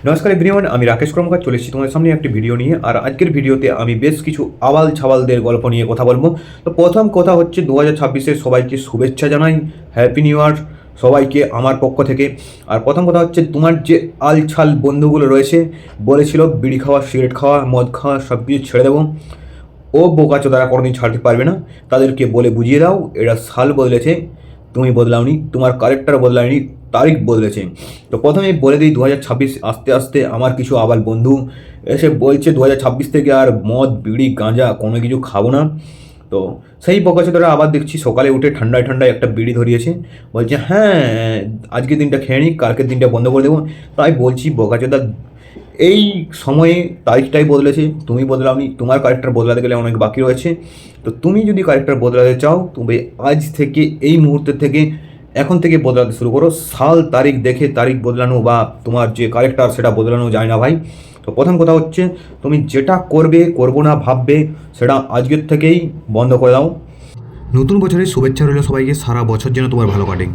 নমস্কার এভরিওয়ান, আমি রাকেশ কর্মকার চলে এসেছি তোমাদের সামনে একটি ভিডিও নিয়ে। আর আজকের ভিডিওতে আমি বেশ কিছু আবাল ছাবালদের গল্প নিয়ে কথা বলবো। তো প্রথম কথা হচ্ছে 2026-এর সবাইকে শুভেচ্ছা জানাই, হ্যাপি নিউ ইয়ার সবাইকে আমার পক্ষ থেকে। আর প্রথম কথা হচ্ছে, তোমার যে আলছাল বন্ধুগুলো রয়েছে বলেছিল বিড়ি খাওয়া, সিগারেট খাওয়া, মদ খাওয়া সব কিছু ছেড়ে দেবো, ও বোকাচোদারা কোনোদিন ছাড়তে পারবে না। তাদেরকে বলে বুঝিয়ে দাও, এরা সাল বদলেছে, তুমি বদলাওনি, তোমার ক্যারেক্টার বদলায়নি, তারিখ বদলেছে। তো প্রথমেই বলে দিই, 2026 আস্তে আস্তে আমার কিছু আবাল বন্ধু এসে বলছে 2026 থেকে আর মদ বিড়ি গাঁজা কোনো কিছু খাবো না। তো সেই বোকাচোদারা আবার দেখছি সকালে উঠে ঠান্ডায় ঠান্ডায় একটা বিড়ি ধরিয়েছে, বলছে হ্যাঁ আজকের দিনটা খেয়ে নিই, কালকের দিনটা বন্ধ করে দেবো। তাই বলছি বোকাচোদা, এই সময়ে তারিখটাই বদলেছে, তুমি বদলাওনি, তোমার ক্যারেক্টার বদলাতে গেলে অনেক বাকি রয়েছে। তো তুমি যদি ক্যারেক্টার বদলাতে চাও, তুমি আজ থেকে, এই মুহূর্তের থেকে, এখন থেকে বদলাতে শুরু করো। সাল তারিখ দেখে তারিখ বদলানো বা তোমার যে ক্যারেক্টার সেটা বদলানো যায় না ভাই। তো প্রথম কথা হচ্ছে, তুমি যেটা করবে করবো না ভাববে সেটা আজকের থেকেই বন্ধ করে দাও। নতুন বছরের শুভেচ্ছা রইল সবাইকে, সারা বছর যেন তোমার ভালো কাটে।